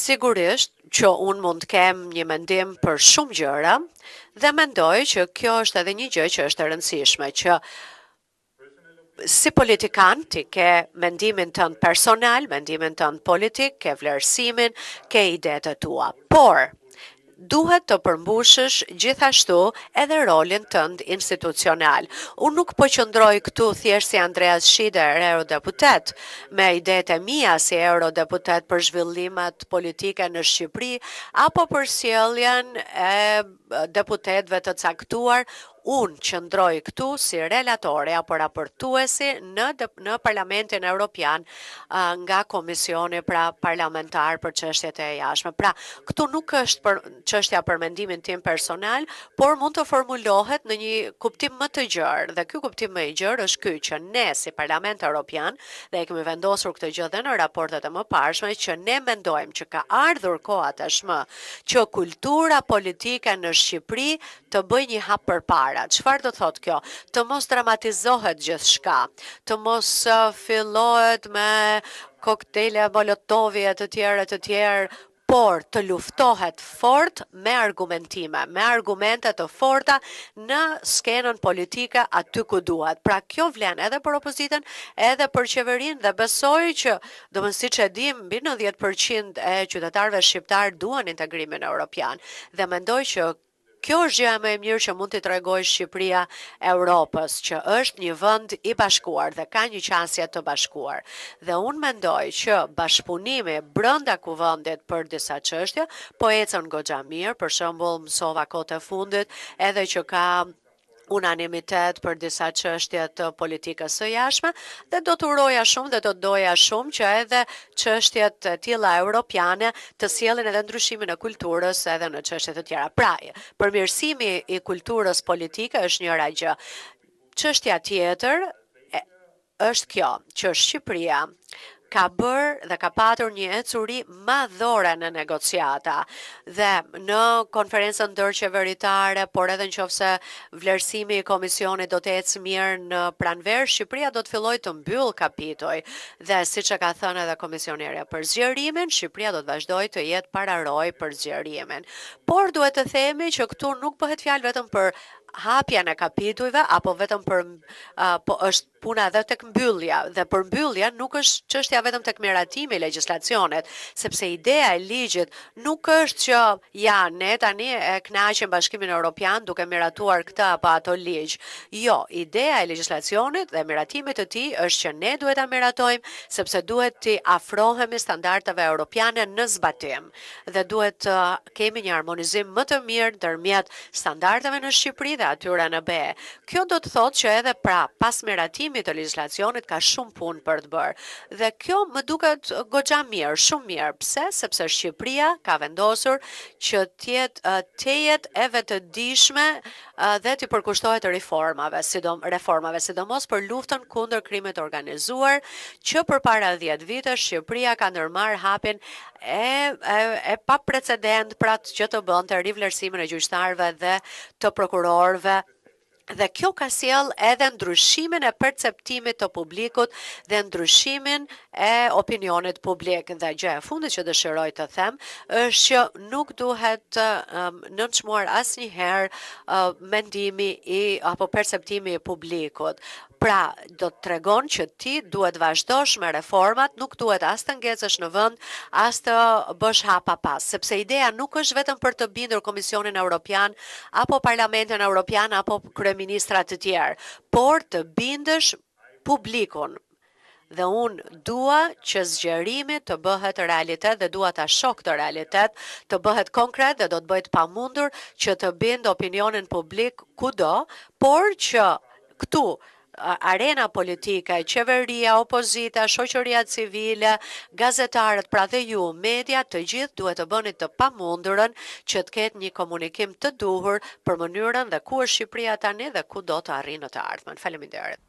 Sigurisht që unë mund të kem një mendim për shumë gjëra dhe mendoj që kjo është edhe një gjë që është e rëndësishme, që si politikan ti ke mendimin tënd personal, mendimin tënd politik, ke vlerësimin, ke idetë e tua. Por, duhet të përmbushësh gjithashtu edhe rolin tënd institucional. Unë nuk po qëndroj këtu thjesht si Andreas Schieder, eurodeputet, me idetë e mia si eurodeputet për zhvillimet politike në Shqipëri, apo për sjelljen e deputetëve të caktuar. Unë qëndroj këtu si relatore apo raportuesi në Parlamentin Evropian nga Komisioni parlamentar për çështjet e jashtme. Pra, këtu nuk është për çështja për mendimin tim personal, por mund të formulohet në një kuptim më të gjerë. Dhe ky kuptim më i gjerë është ky që ne si Parlament Evropian, dhe e kemi vendosur këtë gjë dhe në raportet e mëparshme, që ne mendojmë që ka ardhur koha tashmë që kultura politike në Shqipëri të bëjë një hap përpara. Çfarë do thotë kjo? Të mos dramatizohet gjithçka, të mos fillohet me koktejle Molotovi e të tjerë, por të luftohet fort me argumentime, me argumente të forta në skenën politike aty ku duhet. Pra kjo vlen edhe për opozitën, edhe për qeverinë dhe besoj që, siç e dim, mbi 90% e qytetarëve shqiptar duan integrimin evropian dhe mendoj që kjo është gjëja më e mirë që mund t'i tregojë Shqipëria Europës, që është një vend i bashkuar dhe ka një qasje të bashkuar. Dhe unë mendoj që bashkëpunimi brenda kuvendit për disa çështje po ecën goxha mirë, për shembull mësova kohët e fundit edhe që ka unanimitet për disa çështje të politikës së jashtme dhe do të uroja shumë dhe do të doja shumë që edhe çështjet të tilla europiane të sjellin edhe ndryshimin e kulturës edhe në çështje të tjera. Pra, përmirësimi i kulturës politike është njëra gjë. Çështja tjetër është kjo, që Shqipëria ka bërë dhe ka patur një ecuri madhore në negociata dhe në konferencën ndërqeveritare, por edhe nëse vlerësimi i komisionit do të ecë mirë në pranverë, Shqipëria do të fillojë të mbyll kapitoj dhe siç e ka thënë edhe komisionere për zgjerimin, Shqipëria do të vazhdojë të jetë pararoj për zgjerimin. Por duhet të themi që këtu nuk bëhet fjalë vetëm për hapjen e kapitujve, apo vetëm për po është puna edhe tek mbyllja, dhe për mbyllja nuk është çështja vetëm tek miratimi i legjislacionit, sepse ideja e ligjit nuk është që ja ne tani e kënaqim Bashkimin Evropian duke miratuar këtë apo ato ligj. Jo, ideja e legjislacionit dhe miratimit të tij është që ne duhet ta miratojmë sepse duhet të afrohemi standardeve europiane në zbatim dhe duhet të kemi një harmonizim më të mirë ndërmjet standardeve në Shqipëri dhe atyre në BE. Kjo do të thotë që edhe pas miratimit të legjislacionit ka shumë punë për të bërë. Dhe kjo më duket goxha mirë, shumë mirë. Pse? Sepse Shqipëria ka vendosur që të jetë e vetëdijshme dhe të përkushtohet reformave, sidomos për luftën kundër krimit organizuar, që përpara 10 vitesh Shqipëria ka ndërmarrë hapin e pa precedent pra që të bënte rivlerësimin e gjyqtarëve dhe të prokurorëve. Dhe kjo ka sjell edhe ndryshimin e perceptimit të publikut dhe ndryshimin e opinionit publik. Dhe gjë e fundit që dëshiroj të them është që nuk duhet nënçmuar asnjëherë mendimi apo perceptimi i publikut. Pra, do të tregon që ti duhet vazhdosh me reformat, nuk duhet as të ngecësh në vend, as të bësh hapa pas, sepse ideja nuk është vetëm për të bindur Komisionin Evropian, apo Parlamentin Evropian, apo kryeministrat të tjerë, por të bindësh publikun. Dhe unë dua që zgjerimi të bëhet realitet dhe dua ta shoh këtë realitet, të bëhet konkret dhe do të bëhet pamundur që të bind opinionin publik kudo, por që këtu arena politike, qeveria, opozita, shoqëria civile, gazetarët, pra dhe ju, media, të gjithë duhet të bëni të pamundurën që të ketë një komunikim të duhur për mënyrën dhe ku është Shqipëria tani dhe ku do të arrijë në të ardhmen. Faleminderit.